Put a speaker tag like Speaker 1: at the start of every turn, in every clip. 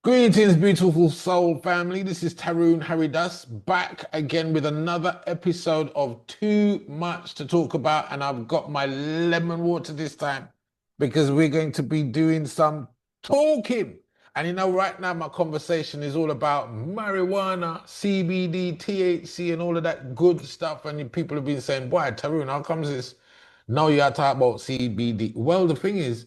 Speaker 1: Greetings, beautiful soul family. This is Tarun Hari back again with another episode of Too Much to Talk About. And I've got my lemon water this time because we're going to be doing some talking. And right now my conversation is all about marijuana, CBD, THC, and all of that good stuff. And people have been saying, boy, Tarun, how comes this? No, you are talking about CBD. Well, the thing is,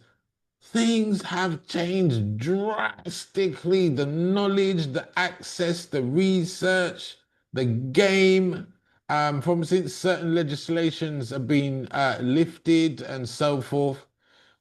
Speaker 1: things have changed drastically. The knowledge, the access, the research, the game, from since certain legislations have been lifted and so forth.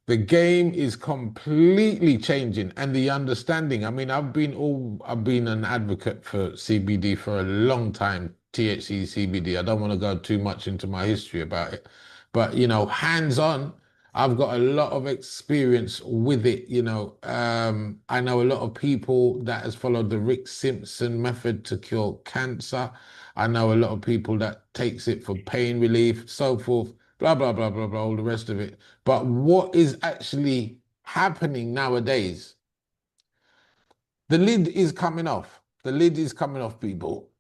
Speaker 1: The game is completely changing, and the understanding. I mean, I've been an advocate for CBD for a long time. THC, CBD. I don't want to go too much into my history about it, but hands on, I've got a lot of experience with it. I know a lot of people that has followed the Rick Simpson method to cure cancer. I know a lot of people that takes it for pain relief, so forth, blah blah blah blah blah, all the rest of it. But what is actually happening nowadays, the lid is coming off. The lid is coming off, people.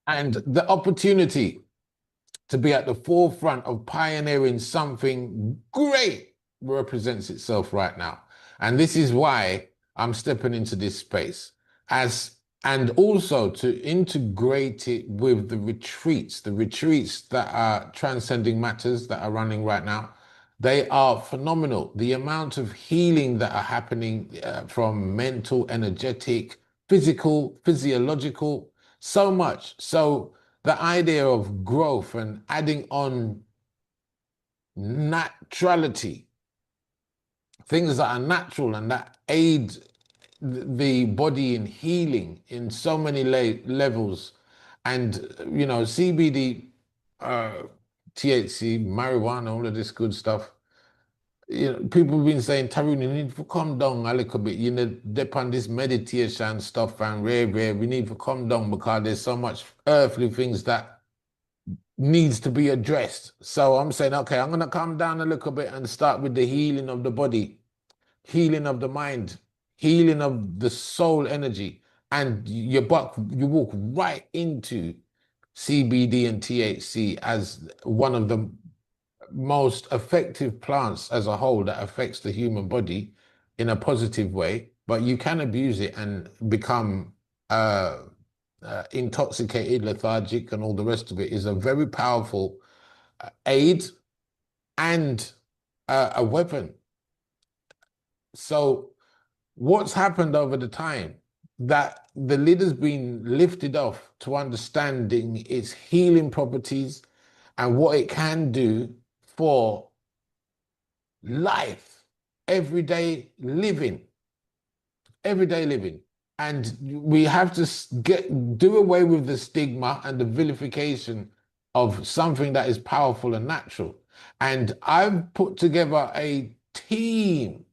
Speaker 1: And the opportunity to be at the forefront of pioneering something great represents itself right now. And this is why I'm stepping into this space and also to integrate it with the retreats that are transcending matters that are running right now. They are phenomenal. The amount of healing that are happening from mental, energetic, physical, physiological, so much. So the idea of growth and adding on naturality, things that are natural and that aid the body in healing in so many levels. And, CBD, THC, marijuana, all of this good stuff. People have been saying, Tarun, you need to calm down a little bit. Depend on this meditation stuff and rare. We need to calm down because there's so much earthly things that needs to be addressed. So I'm saying, okay, I'm going to calm down a little bit and start with the healing of the body, healing of the mind, healing of the soul energy. And you walk right into CBD and THC as one of the most effective plants as a whole that affects the human body in a positive way, but you can abuse it and become intoxicated, lethargic, and all the rest of it. Is a very powerful aid and a weapon. So what's happened over the time that the lid has been lifted off to understanding its healing properties and what it can do for life, everyday living, everyday living. And we have to do away with the stigma and the vilification of something that is powerful and natural. And I've put together a team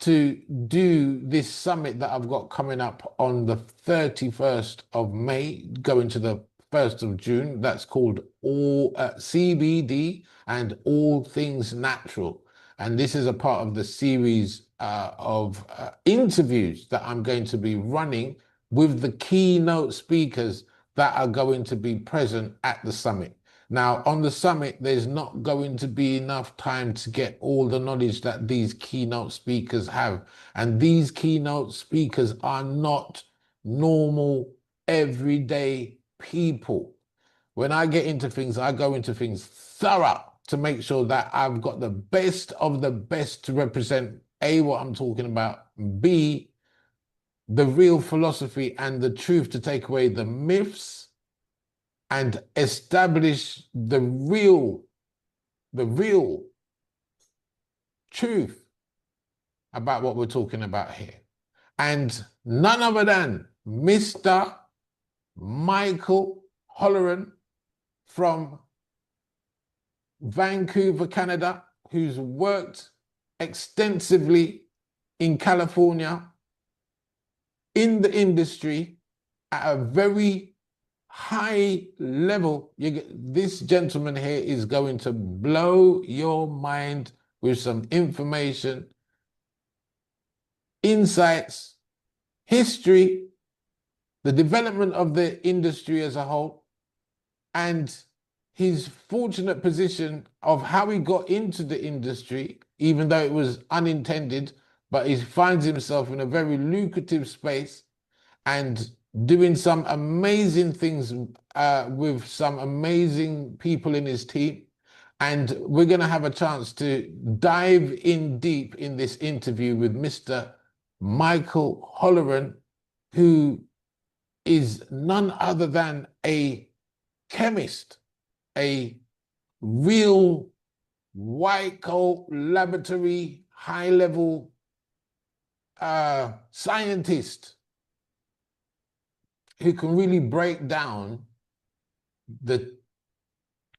Speaker 1: to do this summit that I've got coming up on the 31st of May, going to the 1st of June. That's called All CBD and All Things Natural. And this is a part of the series of interviews that I'm going to be running with the keynote speakers that are going to be present at the summit. Now, on the summit, there's not going to be enough time to get all the knowledge that these keynote speakers have. And these keynote speakers are not normal, everyday people. When I get into things, I go into things thorough to make sure that I've got the best of the best to represent A, what I'm talking about, B, the real philosophy and the truth to take away the myths and establish the real truth about what we're talking about here. And none other than Mr. Michael Holleran from Vancouver, Canada, who's worked extensively in California in the industry at a very high level. This gentleman here is going to blow your mind with some information insights, history, the development of the industry as a whole, and his fortunate position of how he got into the industry, even though it was unintended, but he finds himself in a very lucrative space and doing some amazing things with some amazing people in his team. And we're going to have a chance to dive in deep in this interview with Mr. Michael Holleran, who is none other than a chemist, a real white coat laboratory, high level scientist who can really break down the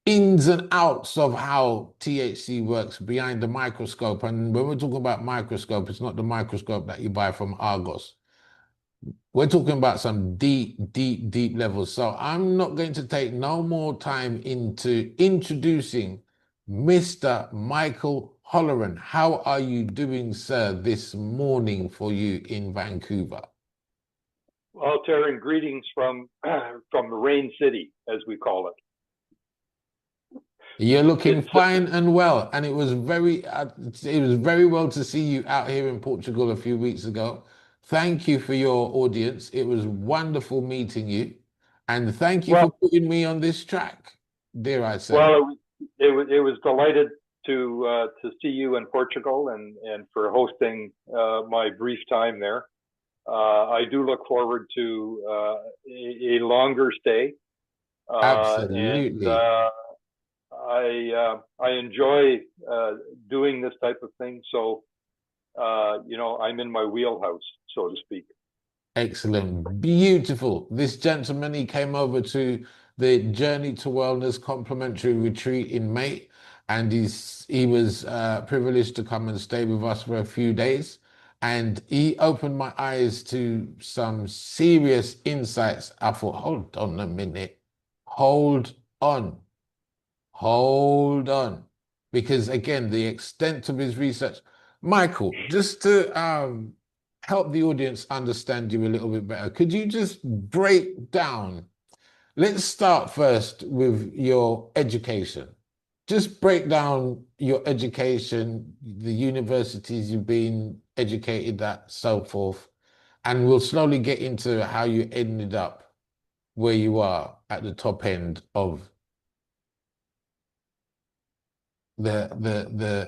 Speaker 1: ins and outs of how THC works behind the microscope. And when we're talking about microscope, it's not the microscope that you buy from Argos. We're talking about some deep, deep, deep levels. So I'm not going to take no more time into introducing Mr. Michael Holleran. How are you doing, sir, this morning for you in Vancouver?
Speaker 2: Well, Tarun, greetings from the Rain City, as we call it.
Speaker 1: You're looking fine and well, and it was very well to see you out here in Portugal a few weeks ago. Thank you for your audience. It was wonderful meeting you, and thank you for putting me on this track, dare I say.
Speaker 2: Well, it was delighted to see you in Portugal and for hosting my brief time there. I do look forward to a longer stay.
Speaker 1: Absolutely.
Speaker 2: And I enjoy doing this type of thing. So, I'm in my wheelhouse, so to speak.
Speaker 1: Excellent. Beautiful. This gentleman, he came over to the Journey to Wellness complimentary retreat in May, and he was privileged to come and stay with us for a few days. And he opened my eyes to some serious insights. I thought, hold on a minute. Hold on. Hold on. Because again, the extent of his research. Michael, just to help the audience understand you a little bit better, could you just break down? Let's start first with your education. Just break down your education, the universities you've been educated at, so forth, and we'll slowly get into how you ended up where you are at the top end of the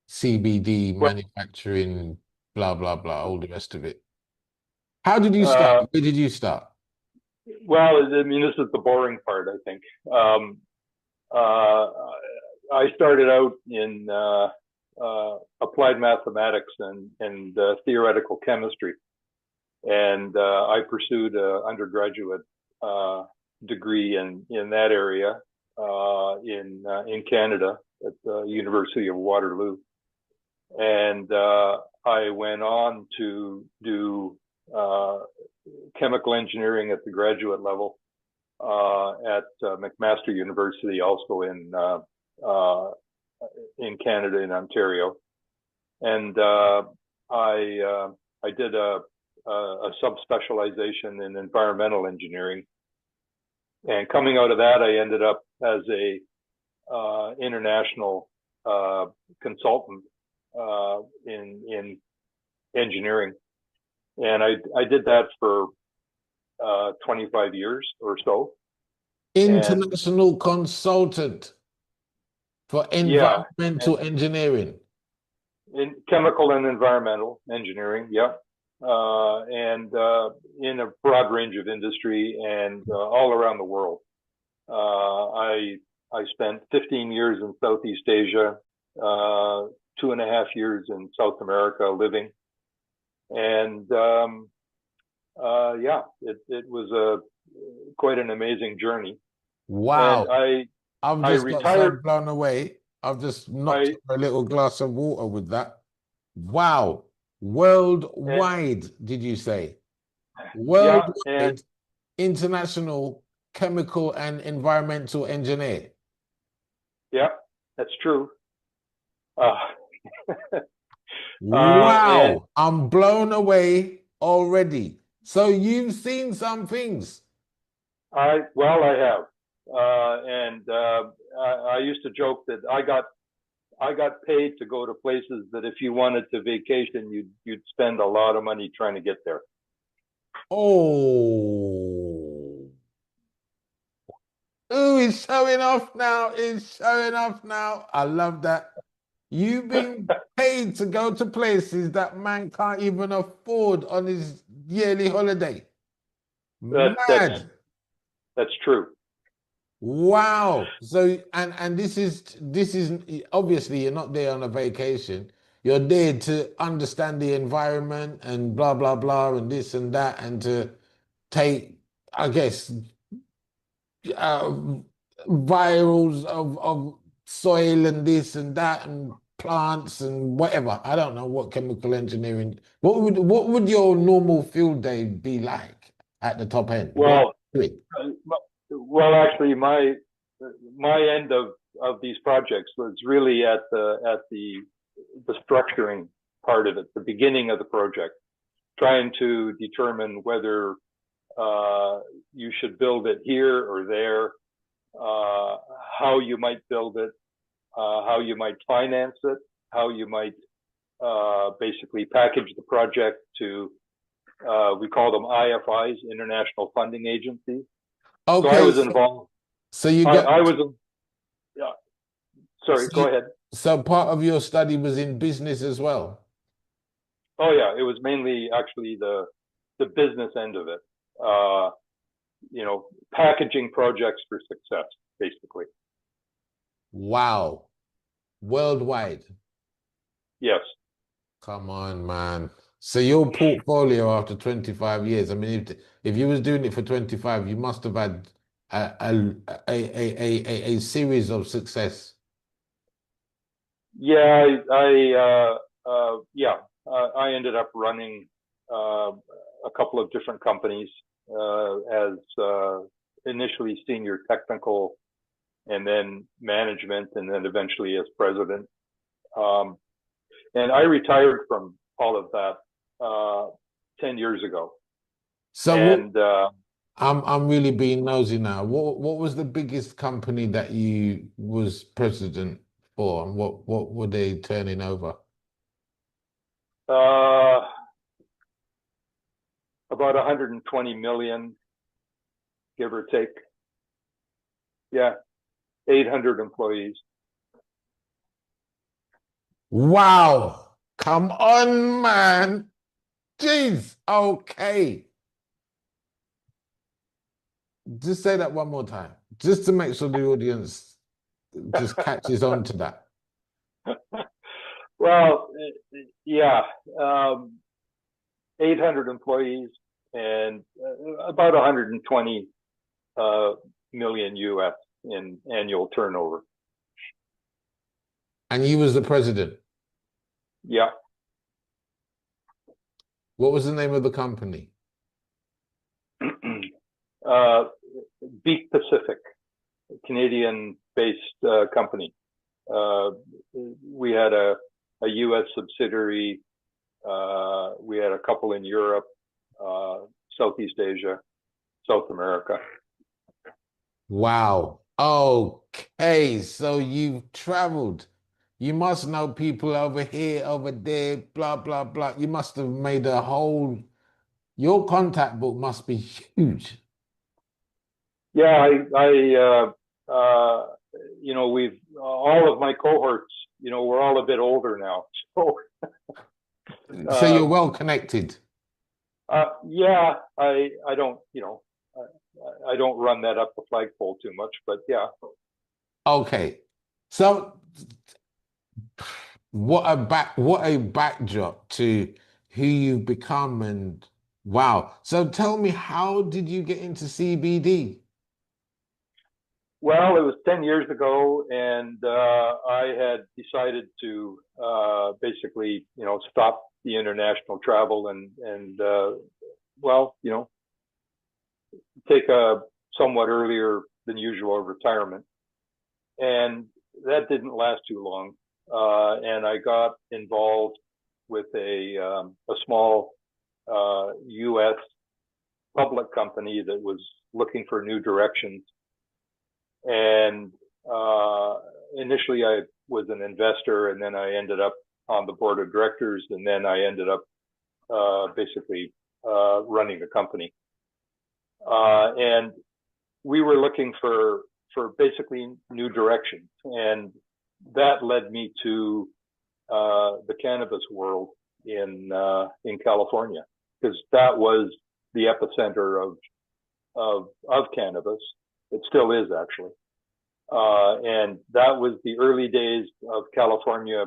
Speaker 1: CBD manufacturing, blah, blah, blah, all the rest of it. How did you start? Where did you start?
Speaker 2: Well, I mean, this is the boring part, I think. I started out in applied mathematics and theoretical chemistry. And I pursued an undergraduate degree in that area in Canada at the University of Waterloo. And I went on to do chemical engineering at the graduate level at McMaster University, also in Canada, in Ontario. And I did a subspecialization in environmental engineering. And coming out of that, I ended up as a international consultant in engineering. And I did that for 25 years or so.
Speaker 1: International consultant for environmental engineering.
Speaker 2: In chemical and environmental engineering, yeah. And in a broad range of industry and all around the world. I spent 15 years in Southeast Asia, 2.5 years in South America living. And it was quite an amazing journey.
Speaker 1: Wow.
Speaker 2: And
Speaker 1: I've just got so blown away. I've just knocked a little glass of water with that. Wow. Worldwide, did you say? Worldwide, international chemical and environmental engineer.
Speaker 2: Yeah, that's true. And
Speaker 1: Wow, I'm blown away already. So you've seen some things.
Speaker 2: I have, and I used to joke that I got paid to go to places that if you wanted to vacation, you'd spend a lot of money trying to get there.
Speaker 1: Oh, ooh, it's showing off now. It's showing off now. I love that. You've been paid to go to places that man can't even afford on his yearly holiday.
Speaker 2: That that's
Speaker 1: Mad.
Speaker 2: that's true.
Speaker 1: Wow. So and this is obviously you're not there on a vacation. You're there to understand the environment and blah blah blah and this and that and to take, I guess, uh, virals of soil and this and that and plants and whatever. I don't know what chemical engineering. What would your normal field day be like at the top end? What
Speaker 2: Well,
Speaker 1: do it?
Speaker 2: uh, actually, my end of these projects was really at the structuring part of it, the beginning of the project, trying to determine whether you should build it here or there, how you might build it, how you might finance it, how you might basically package the project to, we call them IFIs, International Funding Agencies. So I
Speaker 1: Okay,
Speaker 2: was involved.
Speaker 1: so you
Speaker 2: I
Speaker 1: got
Speaker 2: was, yeah, sorry,
Speaker 1: so,
Speaker 2: go ahead.
Speaker 1: so part of your study was in business as well.
Speaker 2: Oh yeah, it was mainly actually the business end of it. Uh, Packaging projects for success, basically.
Speaker 1: Wow, worldwide.
Speaker 2: Yes.
Speaker 1: Come on, man. So your portfolio after 25 years, I mean, if you was doing it for 25, you must have had a series of success.
Speaker 2: Yeah, I ended up running a couple of different companies as initially senior technical, and then management, and then eventually as president. Um, and I retired from all of that 10 years ago.
Speaker 1: So what
Speaker 2: And
Speaker 1: I'm really being nosy now. What was the biggest company that you was president for, and what were they turning over?
Speaker 2: uh, about 120 million, give or take. Yeah, 800 employees.
Speaker 1: Wow. Come on, man. Jeez. Okay. Just say that one more time, just to make sure the audience just catches on to that.
Speaker 2: Well, yeah, 800 employees and about 120 million US in annual turnover.
Speaker 1: And you was the president.
Speaker 2: Yeah.
Speaker 1: What was the name of the company?
Speaker 2: uh, Beak Pacific, Canadian-based company. We had a U.S. subsidiary. We had a couple in Europe, Southeast Asia, South America.
Speaker 1: Wow. Okay, so you've traveled. You must know people over here, over there, blah, blah, blah. You must have made a whole, your contact book must be huge.
Speaker 2: Yeah, we've all of my cohorts. We're all a bit older now, so
Speaker 1: So you're
Speaker 2: uh,
Speaker 1: well connected.
Speaker 2: yeah, I don't, I don't run that up the flagpole too much, but yeah.
Speaker 1: Okay. So what a backdrop to who you've become, and wow. So tell me, how did you get into CBD?
Speaker 2: Well, it was 10 years ago, and I had decided to basically, stop the international travel and well, take a somewhat earlier than usual retirement. And that didn't last too long. and I got involved with a small U.S. public company that was looking for new directions. And initially, I was an investor, and then I ended up on the board of directors, and then I ended up basically running the company. And we were looking for basically new directions, and that led me to the cannabis world in California, because that was the epicenter of cannabis. It still is, actually. And that was the early days of California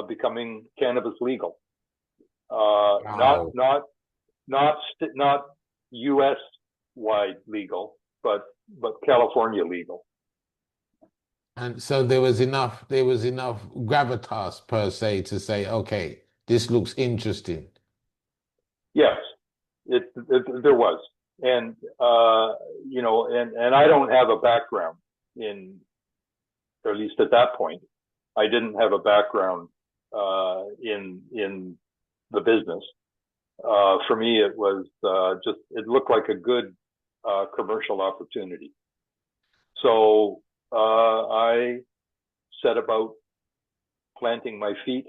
Speaker 2: becoming cannabis legal.
Speaker 1: Wow.
Speaker 2: Not U.S. wide legal, but California legal.
Speaker 1: And so there was enough gravitas per se to say, okay, this looks interesting.
Speaker 2: Yes, there was, and you know, and I don't have a background in, or at least at that point, I didn't have a background in the business. For me, it was just, it looked like a good commercial opportunity. So I set about planting my feet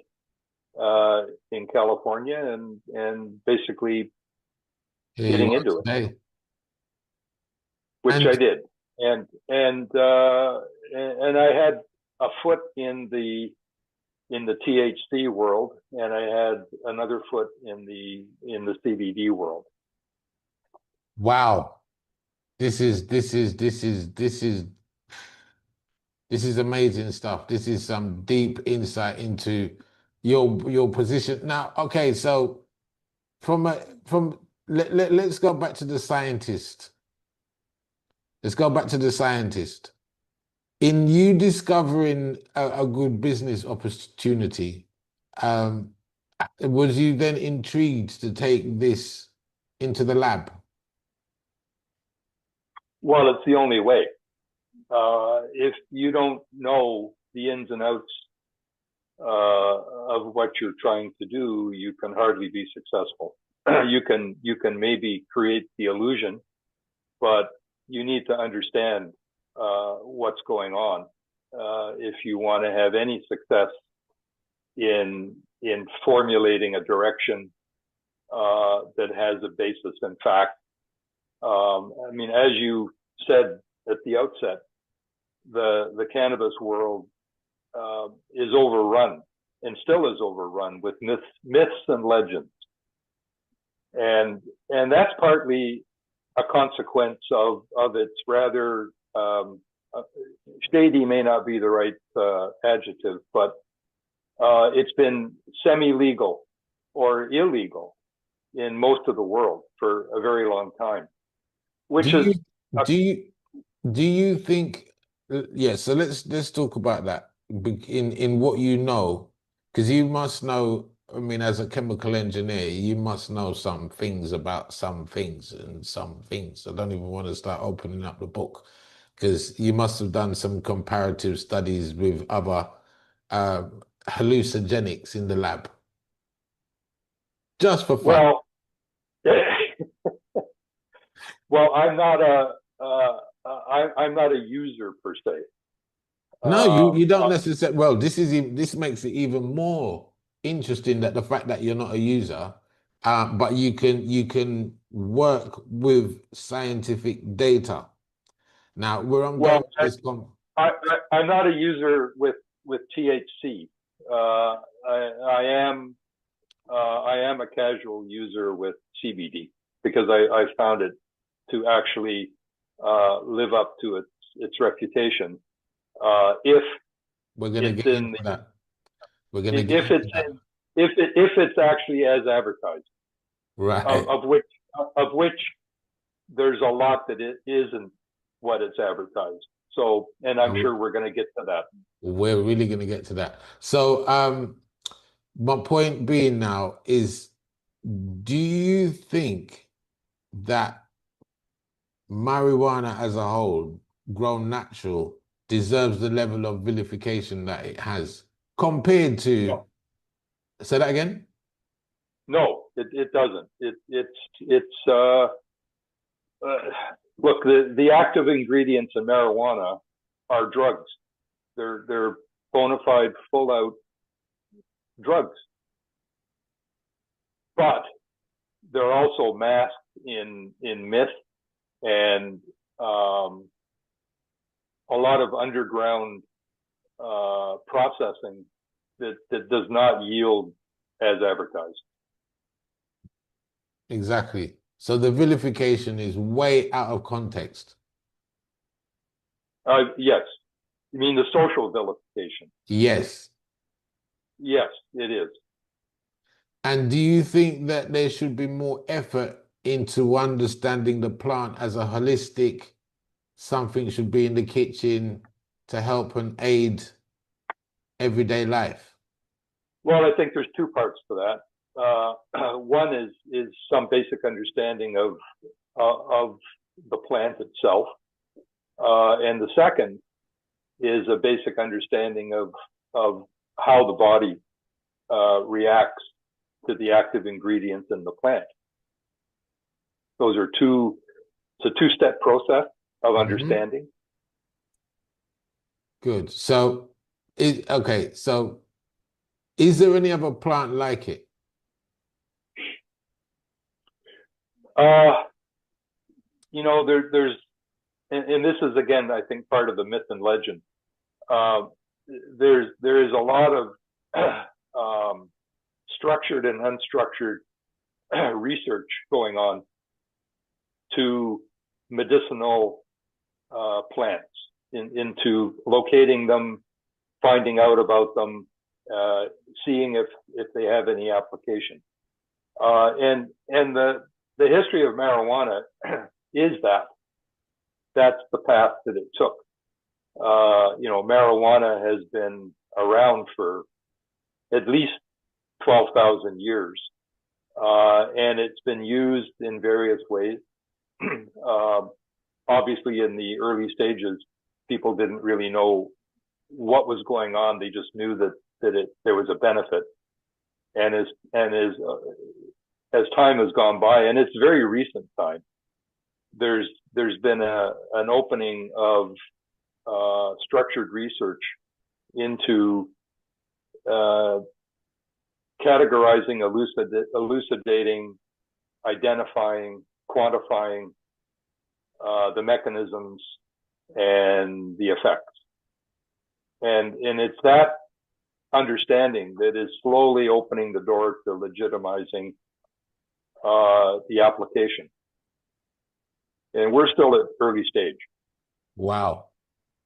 Speaker 2: in California and basically
Speaker 1: Here you
Speaker 2: getting
Speaker 1: are
Speaker 2: into it,
Speaker 1: today.
Speaker 2: which
Speaker 1: And
Speaker 2: I did. And I had a foot in the THC world, and I had another foot in the CBD world.
Speaker 1: wow, this is amazing stuff. This is some deep insight into your position. Now, okay, so let's go back to the scientist. Let's go back to the scientist. In you discovering a good business opportunity, um, was you then intrigued to take this into the lab?
Speaker 2: Well, it's the only way. If you don't know the ins and outs of what you're trying to do, you can hardly be successful. You can maybe create the illusion, but you need to understand what's going on if you want to have any success in formulating a direction that has a basis in fact. I mean, as you said at the outset, the cannabis world is overrun, and still is overrun, with myths and legends, and that's partly a consequence of its rather shady may not be the right adjective, but it's been semi-legal or illegal in most of the world for a very long time, which
Speaker 1: Do
Speaker 2: is
Speaker 1: you do you do you think? Yeah, so let's talk about that in what you know, because you must know. I mean, as a chemical engineer, you must know some things about some things and some things. I don't even want to start opening up the book because you must have done some comparative studies with other uh, hallucinogenics in the lab, just for fun.
Speaker 2: well. Well, I'm not a user per se.
Speaker 1: No, you don't
Speaker 2: Uh,
Speaker 1: necessarily. Well, this makes it even more interesting that the fact that you're not a user, but you can work with scientific data. Now, where I'm going
Speaker 2: well,
Speaker 1: with this,
Speaker 2: I'm not a user with THC. I am a casual user with CBD because I found it to actually live up to its reputation. If
Speaker 1: we're gonna
Speaker 2: it's
Speaker 1: get
Speaker 2: in
Speaker 1: into that. We're gonna get
Speaker 2: if
Speaker 1: into
Speaker 2: it's
Speaker 1: that,
Speaker 2: in if it's actually as advertised,
Speaker 1: right?
Speaker 2: of which there's a lot that it isn't what it's advertised. So, and I'm
Speaker 1: And
Speaker 2: sure we're going to get to that.
Speaker 1: we're really gonna get to that. So, my point being now is, do you think that marijuana as a whole, grown natural, deserves the level of vilification that it has? compared to,
Speaker 2: No.
Speaker 1: say that again?
Speaker 2: No, it doesn't. Look, the active ingredients in marijuana are drugs. They're bona fide, full out drugs, but they're also masked in myth and a lot of underground processing that does not yield as advertised.
Speaker 1: Exactly. So the vilification is way out of context.
Speaker 2: Yes. You mean the social vilification?
Speaker 1: Yes.
Speaker 2: Yes, it is.
Speaker 1: And do you think that there should be more effort into understanding the plant as a holistic, something should be in the kitchen to help and aid everyday life?
Speaker 2: Well, I think there's two parts to that. One is some basic understanding of the plant itself, and the second is a basic understanding of how the body reacts to the active ingredients in the plant. Those are it's a two-step process of understanding.
Speaker 1: Good. So, okay. So, is there any other plant like it?
Speaker 2: There's, and this is again, I think, part of the myth and legend. There is a lot of structured and unstructured research going on to medicinal plants, into locating them, finding out about them, seeing if they have any application. And the history of marijuana is that's the path that it took. Marijuana has been around for at least 12,000 years, and it's been used in various ways. Obviously, in the early stages, people didn't really know what was going on. They just knew that there was a benefit. And as time has gone by, and it's very recent time, there's been an opening of structured research into categorizing, elucidating, identifying, quantifying the mechanisms and the effects. And it's that understanding that is slowly opening the door to legitimizing the application. And we're still at early stage.
Speaker 1: Wow.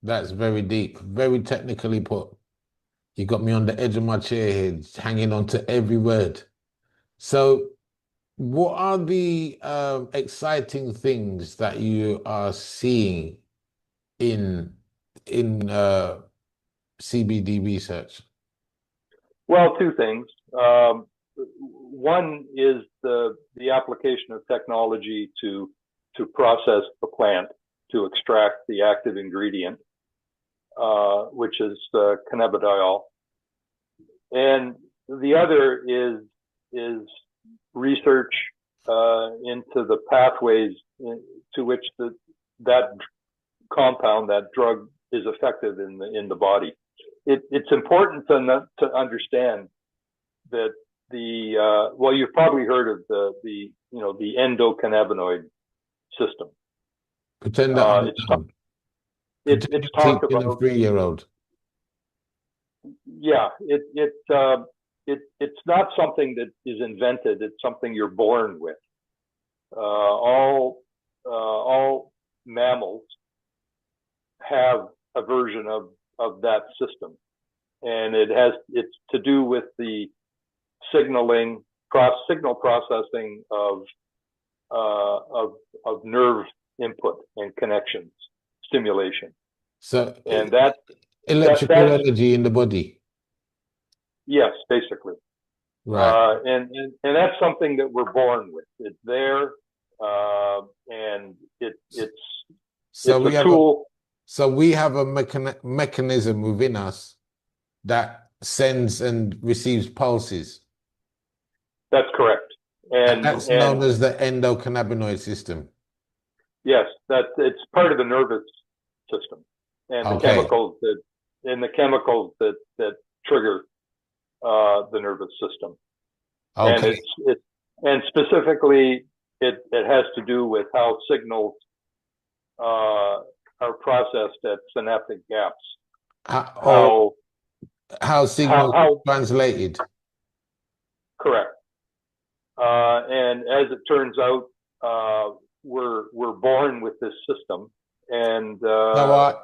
Speaker 1: That's very deep, very technically put. You got me on the edge of my chair here, hanging on to every word. So, what are the exciting things that you are seeing in CBD research?
Speaker 2: Well, two things. One is the application of technology to process the plant to extract the active ingredient, which is cannabidiol, and the other is research into the pathways to which that compound, that drug, is effective in the body. It's important to understand that well, you've probably heard of the endocannabinoid system.
Speaker 1: Pretend that
Speaker 2: it's talked about
Speaker 1: a 3-year-old.
Speaker 2: Yeah, it's not something that is invented. It's something you're born with. All mammals have a version of that system, and it's to do with the signal processing of nerve input and connections, stimulation.
Speaker 1: So,
Speaker 2: and that
Speaker 1: electrical energy in the body.
Speaker 2: Yes, basically.
Speaker 1: Right.
Speaker 2: And that's something that we're born with. It's there, and
Speaker 1: So
Speaker 2: it's a tool.
Speaker 1: So we have a mechanism within us that sends and receives pulses.
Speaker 2: That's correct.
Speaker 1: And that's
Speaker 2: And
Speaker 1: known as the endocannabinoid system.
Speaker 2: yes, that it's part of the nervous system and the
Speaker 1: Okay.
Speaker 2: chemicals that trigger the nervous system. And
Speaker 1: Okay.
Speaker 2: and specifically it has to do with how signals are processed at synaptic gaps.
Speaker 1: Or how signals are
Speaker 2: How
Speaker 1: translated.
Speaker 2: correct. And as it turns out, we're born with this system, and
Speaker 1: So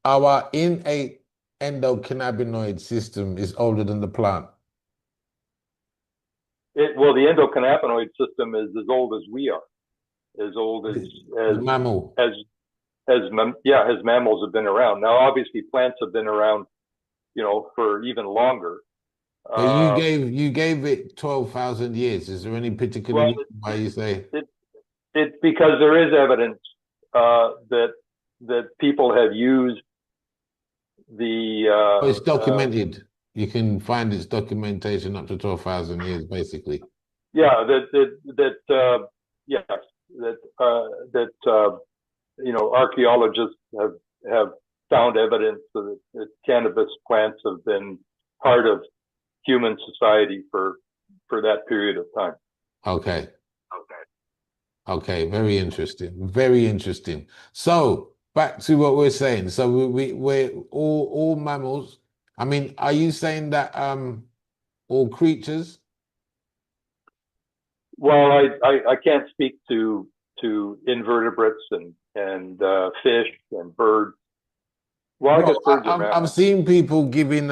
Speaker 1: our innate endocannabinoid system is older than the plant.
Speaker 2: well, the endocannabinoid system is as old as we are, as old as
Speaker 1: The mammal.
Speaker 2: as as mammals have been around. Now, obviously, plants have been around, for even longer.
Speaker 1: But you gave it 12,000 years. Is there any particular
Speaker 2: Well,
Speaker 1: reason why you say?
Speaker 2: it's because there is evidence that people have used the
Speaker 1: Oh, it's documented. You can find its documentation up to 12,000 years, basically.
Speaker 2: yeah yes that archaeologists have found evidence that cannabis plants have been part of human society for that period of time.
Speaker 1: Okay. Okay. Very interesting. Very interesting. So back to what we're saying. So we're all mammals. I mean, are you saying that all creatures?
Speaker 2: Well, I can't speak to invertebrates and fish and birds. Well, I guess
Speaker 1: Well,
Speaker 2: birds are
Speaker 1: I've
Speaker 2: mammals.
Speaker 1: seen people giving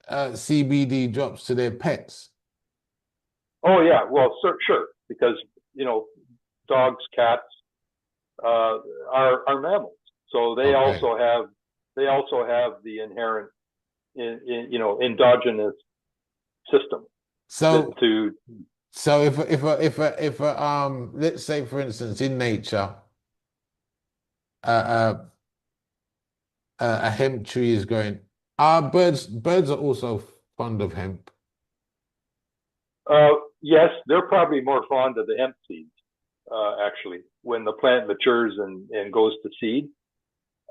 Speaker 1: CBD drops to their pets.
Speaker 2: Oh yeah, well sure, because dogs, cats are mammals, so
Speaker 1: Okay.
Speaker 2: they also have the inherent endogenous system
Speaker 1: So
Speaker 2: to
Speaker 1: so if let's say for instance in nature uh, a hemp tree is growing, birds are also fond of hemp.
Speaker 2: yes, they're probably more fond of the hemp seeds actually when the plant matures and goes to seed.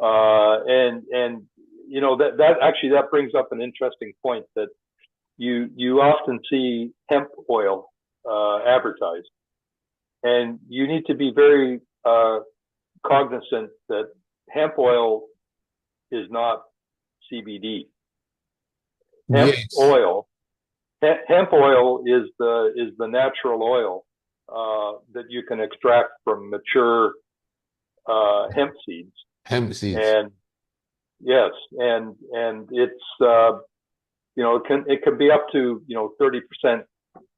Speaker 2: And that actually that brings up an interesting point that you often see hemp oil advertised, and you need to be very cognizant that hemp oil is not CBD. Hemp
Speaker 1: Yes,
Speaker 2: oil, hemp oil is the natural oil that you can extract from mature hemp seeds,
Speaker 1: hemp seeds.
Speaker 2: and yes, and it's it can be up to 30%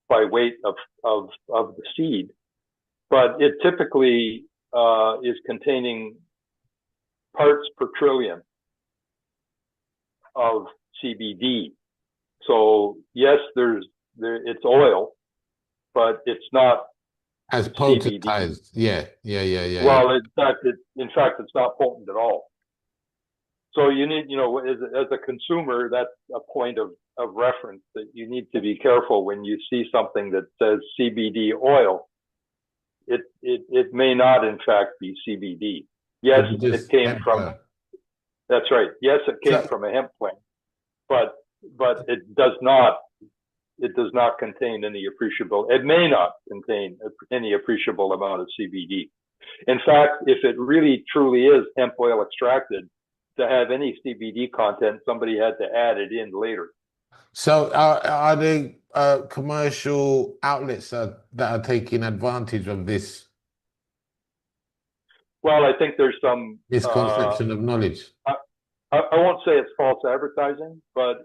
Speaker 2: by weight of the seed, but it typically is containing parts per trillion of CBD. So yes, it's oil, but it's not
Speaker 1: As
Speaker 2: CBD.
Speaker 1: potentized. Yeah.
Speaker 2: Well, in fact, it's not potent at all. So you need, as a consumer, that's a point of reference that you need to be careful when you see something that says CBD oil. It may not, in fact, be CBD. Yes,
Speaker 1: Could be
Speaker 2: it
Speaker 1: just
Speaker 2: came
Speaker 1: hemp
Speaker 2: from.
Speaker 1: oil.
Speaker 2: That's right. Yes, it came
Speaker 1: So,
Speaker 2: from a hemp plant, but it does not contain any appreciable. It may not contain any appreciable amount of CBD. In fact, if it really truly is hemp oil extracted, to have any CBD content, somebody had to add it in later.
Speaker 1: so are there commercial outlets that are taking advantage of this
Speaker 2: Well, I think there's some.
Speaker 1: misconception of knowledge?
Speaker 2: I won't say it's false advertising, but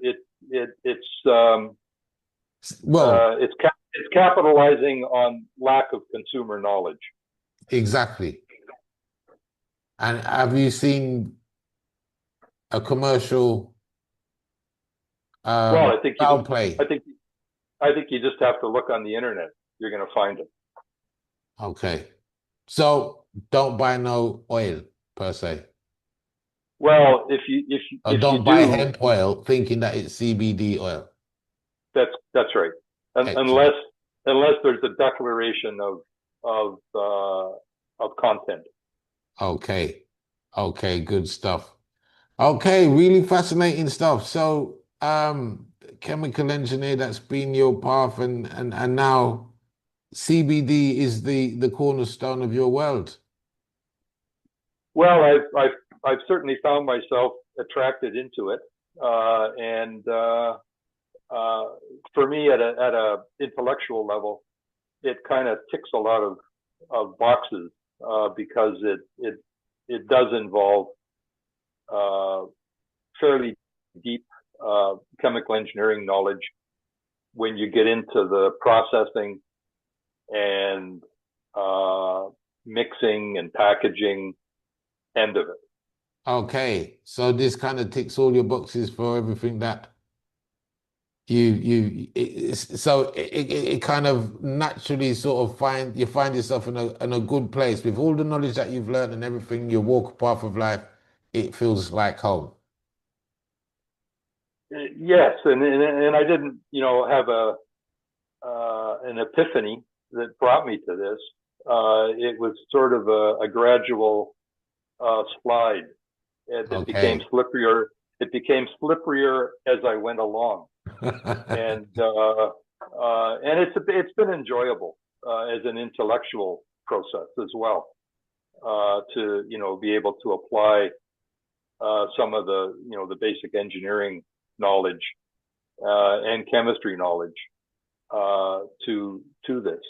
Speaker 1: Well,
Speaker 2: it's capitalizing on lack of consumer knowledge.
Speaker 1: exactly. And have you seen a commercial
Speaker 2: Well, I think you
Speaker 1: foul
Speaker 2: just. I
Speaker 1: play?
Speaker 2: think I think you just have to look on the internet. You're going to find it.
Speaker 1: Okay. So don't buy no oil per se.
Speaker 2: Well,
Speaker 1: Or
Speaker 2: if you
Speaker 1: don't buy
Speaker 2: do,
Speaker 1: hemp oil thinking that it's CBD oil.
Speaker 2: that's right.
Speaker 1: Excellent.
Speaker 2: Unless there's a declaration of content.
Speaker 1: Okay. Okay, good stuff. Okay, really fascinating stuff. So, chemical engineer, that's been your path, and now CBD is the cornerstone of your world.
Speaker 2: Well, I've certainly found myself attracted into it, and uh, for me, at a intellectual level, it kind of ticks a lot of boxes because it does involve uh, fairly deep chemical engineering knowledge when you get into the processing and uh, mixing and packaging end of it.
Speaker 1: Okay, so this kind of ticks all your boxes for everything that it kind of naturally sort of find yourself in a good place with all the knowledge that you've learned and everything, your walk path of life, it feels like home.
Speaker 2: Yes, and I didn't, have a an epiphany that brought me to this. It was sort of a gradual slide. It became
Speaker 1: Okay.
Speaker 2: slipperier. It became slipperier as I went along, and it's been enjoyable as an intellectual process as well. To be able to apply some of the the basic engineering knowledge and chemistry knowledge to this.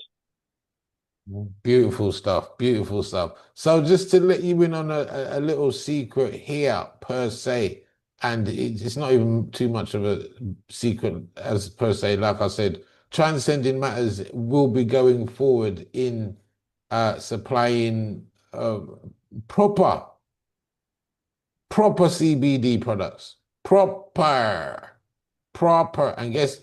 Speaker 1: Beautiful stuff. Beautiful stuff. So just to let you in on a little secret here per se, and it's not even too much of a secret as per se, like I said, Transcending Matters will be going forward in supplying proper, proper CBD products. Proper. And guess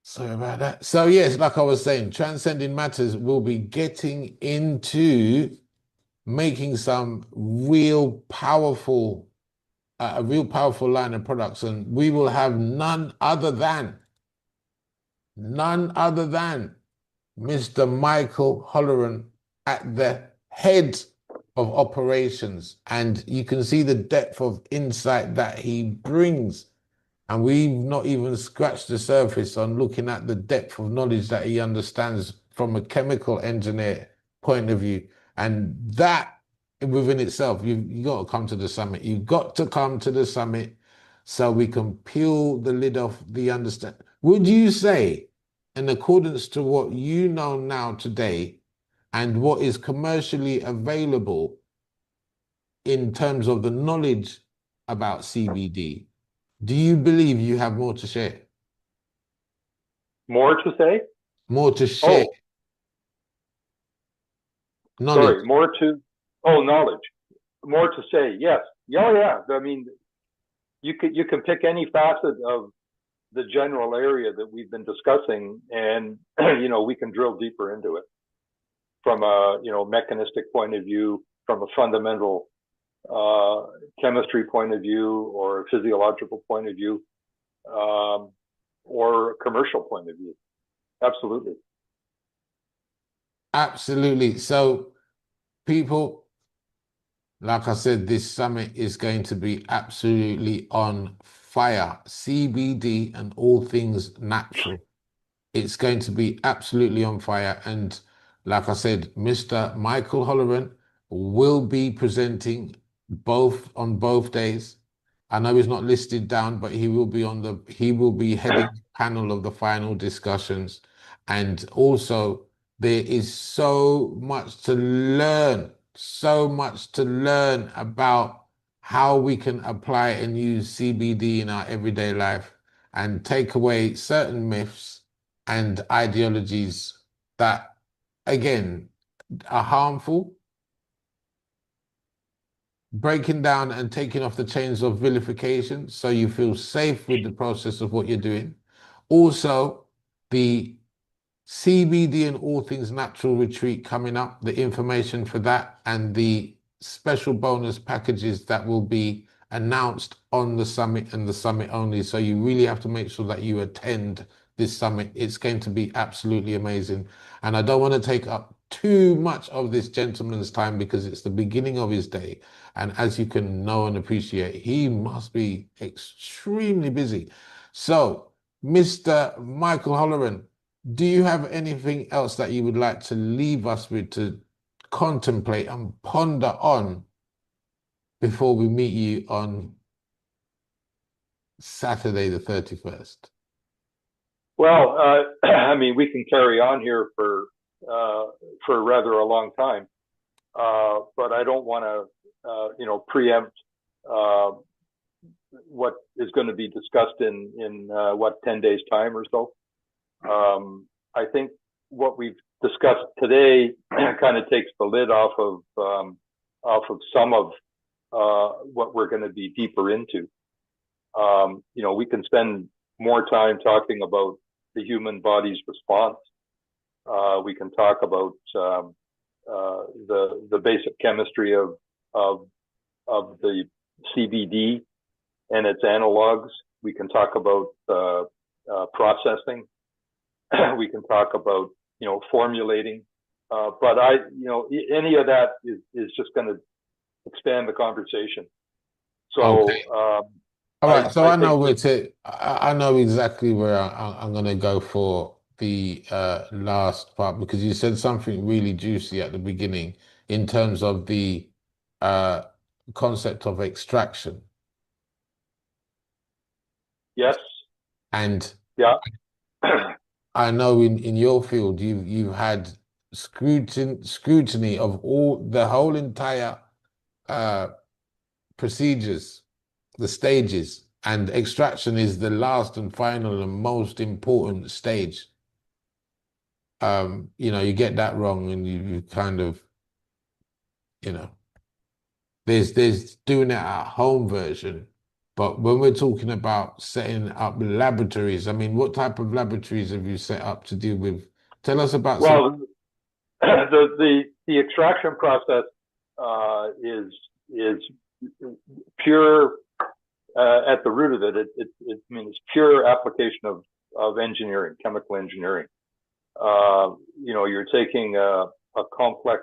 Speaker 1: sorry about that. So yes, like I was saying, Transcending Matters will be getting into making some a real powerful line of products, and we will have none other than Mr. Michael Holleran at the head of operations, and you can see the depth of insight that he brings. And we've not even scratched the surface on looking at the depth of knowledge that he understands from a chemical engineer point of view. And that within itself, you got to come to the summit. You've got to come to the summit so we can peel the lid off the understand. Would you say, in accordance to what you know now today and what is commercially available in terms of the knowledge about CBD, do you believe you have more to share?
Speaker 2: More to say?
Speaker 1: More to share
Speaker 2: Oh,
Speaker 1: knowledge.
Speaker 2: sorry. More to knowledge. More to say. Yes. Yeah. Oh, yeah. I mean, you can pick any facet of the general area that we've been discussing, and we can drill deeper into it from a mechanistic point of view, from a fundamental uh, chemistry point of view, or physiological point of view, um, or commercial point of view. Absolutely.
Speaker 1: Absolutely. So, people, like I said, this summit is going to be absolutely on fire. CBD and all things natural. It's going to be absolutely on fire. And like I said, Mr. Michael Holleran will be presenting both on both days. I know he's not listed down, but he will be heading the panel of the final discussions. And also there is so much to learn about how we can apply and use CBD in our everyday life and take away certain myths and ideologies that, again, are harmful, breaking down and taking off the chains of vilification so you feel safe with the process of what you're doing. Also, the CBD and All Things Natural retreat coming up, the information for that and the special bonus packages that will be announced on the summit and the summit only. So you really have to make sure that you attend this summit. It's going to be absolutely amazing. And I don't want to take up too much of this gentleman's time because it's the beginning of his day. And as you can know and appreciate, he must be extremely busy. So, Mr. Michael Holloran, do you have anything else that you would like to leave us with to contemplate and ponder on before we meet you on Saturday the 31st?
Speaker 2: Well, I mean, we can carry on here for rather a long time, but I don't want to, preempt what is going to be discussed in what 10 days time or so. I think what we've discussed today kind of takes the lid off of some of what we're going to be deeper into. We can spend more time talking about the human body's response. We can talk about the basic chemistry of the CBD and its analogs. We can talk about processing. We can talk about formulating. But any of that is just going to expand the conversation. So.
Speaker 1: Okay. All right, so I know where to. I know exactly where I'm going to go for the last part because you said something really juicy at the beginning in terms of the concept of extraction.
Speaker 2: Yes.
Speaker 1: And
Speaker 2: yeah,
Speaker 1: I know in your field you've had scrutiny of the whole entire procedures, the stages, and extraction is the last and final and most important stage. You get that wrong and you kind of, there's doing it at home version. But when we're talking about setting up laboratories, I mean, what type of laboratories have you set up to deal with? Tell us about some.
Speaker 2: well, the extraction process is pure at the root of it. It means pure application of engineering, chemical engineering. You're taking a complex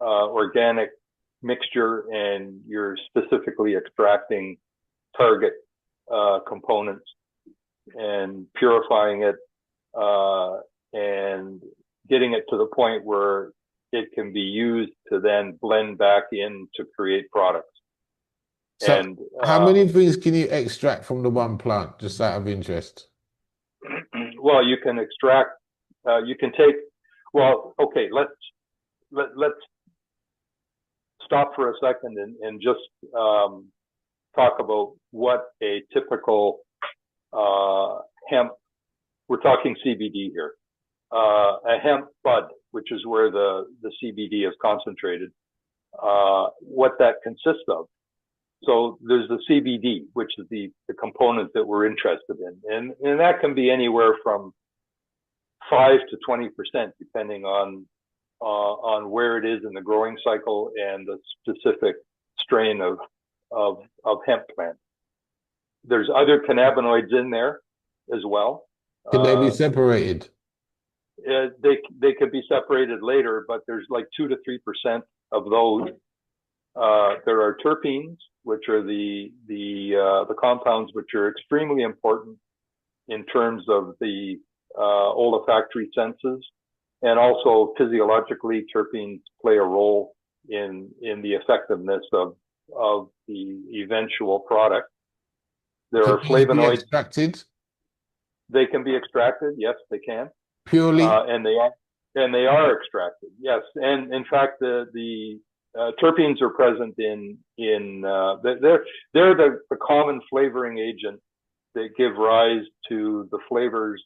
Speaker 2: organic mixture and you're specifically extracting target components and purifying it and getting it to the point where it can be used to then blend back in to create products.
Speaker 1: So
Speaker 2: and
Speaker 1: how many things can you extract from the one plant, just out of interest?
Speaker 2: well, you can extract. You can take. Well, okay. Let's stop for a second and just talk about what a typical hemp. We're talking CBD here. A hemp bud, which is where the CBD is concentrated. What that consists of. So there's the CBD, which is the component that we're interested in, and that can be anywhere from 5 to 20%, depending on where it is in the growing cycle and the specific strain of hemp plant. There's other cannabinoids in there as well.
Speaker 1: Can they be separated?
Speaker 2: They could be separated later, but there's like 2 to 3% of those. There are terpenes, which are the compounds which are extremely important in terms of the olfactory senses, and also physiologically, terpenes play a role in the effectiveness of the eventual product. There are flavonoids.
Speaker 1: Extracted?
Speaker 2: They can be extracted. Yes, they can.
Speaker 1: Purely?
Speaker 2: And they are extracted. Yes, and in fact, the terpenes are present in they're the common flavoring agent that give rise to the flavors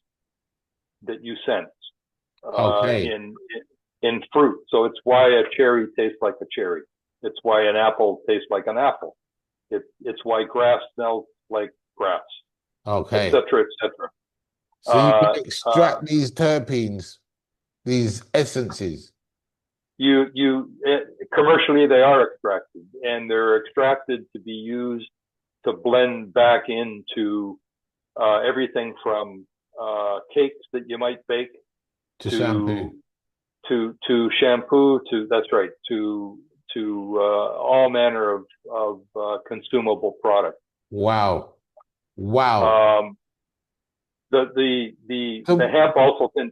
Speaker 2: that you sense in fruit. So it's why a cherry tastes like a cherry. It's why an apple tastes like an apple. It's why grass smells like grass.
Speaker 1: Okay.
Speaker 2: Et cetera, et cetera.
Speaker 1: So you can
Speaker 2: Uh, uh,
Speaker 1: extract these terpenes, these essences.
Speaker 2: commercially they are extracted, and they're extracted to be used to blend back into everything from cakes that you might bake
Speaker 1: To shampoo.
Speaker 2: to shampoo to that's right to all manner of consumable products.
Speaker 1: Wow. Wow.
Speaker 2: Um, the
Speaker 1: So
Speaker 2: hemp also can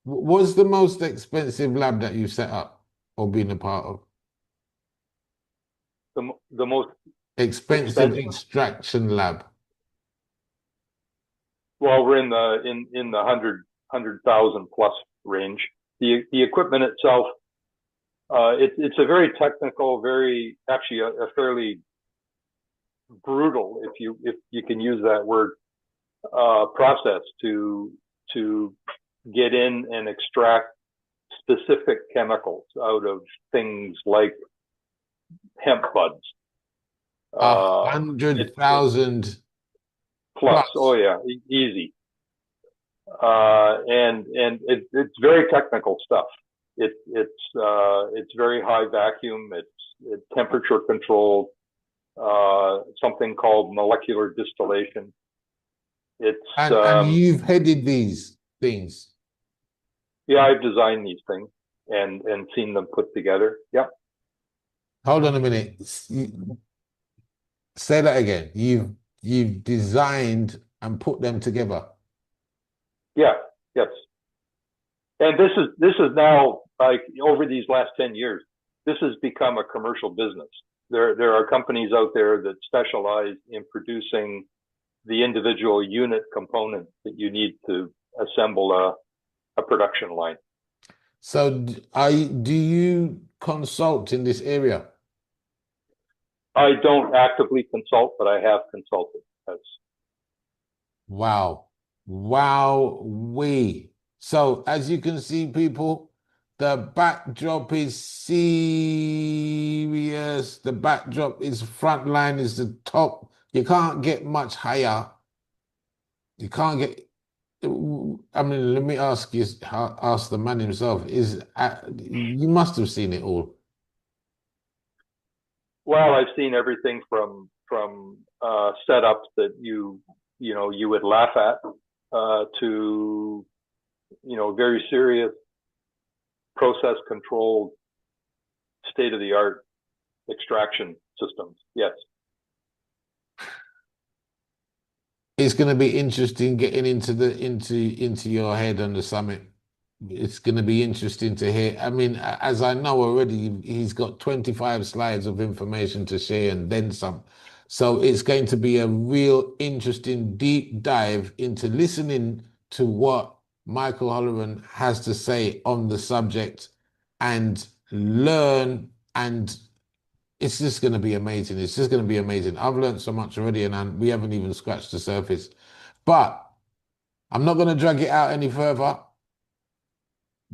Speaker 1: what's the most expensive lab that you set up or been a part of?
Speaker 2: the most
Speaker 1: Expensive
Speaker 2: expensive.
Speaker 1: extraction lab.
Speaker 2: Well, we're in the hundred thousand plus range. The equipment itself, it's a very technical, very actually a fairly brutal, if you can use that word, process to get in and extract specific chemicals out of things like hemp buds.
Speaker 1: A
Speaker 2: It
Speaker 1: hundred thousand
Speaker 2: plus, oh
Speaker 1: plus.
Speaker 2: yeah, easy. And it's very technical stuff. It's very high vacuum. It's temperature controlled. Something called molecular distillation. It's
Speaker 1: And you've headed these things.
Speaker 2: Yeah, I've designed these things and seen them put together. Yep.
Speaker 1: Hold on a minute. Say that again. You've designed and put them together.
Speaker 2: Yeah. Yes. And this is now, like, over these last 10 years, this has become a commercial business. There are companies out there that specialize in producing the individual unit components that you need to assemble a production line.
Speaker 1: So do you consult in this area?
Speaker 2: I don't actively consult, but I have consulted. That's,
Speaker 1: Wow. Wow, we. So as you can see, people, the backdrop is serious. The backdrop is front line is the top. You can't get much higher. You can't get. I mean, let me ask you, ask the man himself. You must have seen it all.
Speaker 2: well, I've seen everything from setups that you would laugh at, to very serious process controlled state of the art extraction systems. Yes.
Speaker 1: It's going to be interesting getting into your head on the summit. It's going to be interesting to hear. I mean, as I know already, he's got 25 slides of information to share and then some. So it's going to be a real interesting deep dive into listening to what Michael Holloran has to say on the subject and learn. And it's just going to be amazing. It's just going to be amazing. I've learned so much already and we haven't even scratched the surface. But I'm not going to drag it out any further.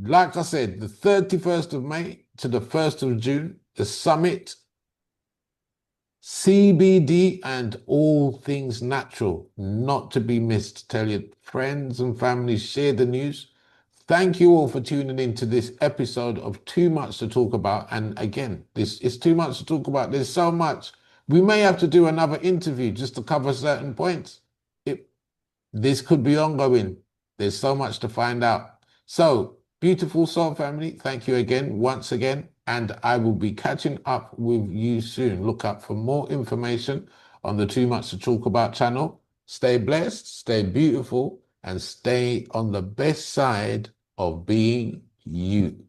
Speaker 1: Like I said, the 31st of May to the 1st of June, the summit, CBD and all things natural, not to be missed. Tell your friends and family, share the news. Thank you all for tuning in to this episode of Too Much to Talk About. And again, this is too much to talk about. There's so much. We may have to do another interview just to cover certain points. This could be ongoing. There's so much to find out. So, beautiful soul family, thank you again, once again, and I will be catching up with you soon. Look up for more information on the Too Much to Talk About channel. Stay blessed, stay beautiful, and stay on the best side of being you.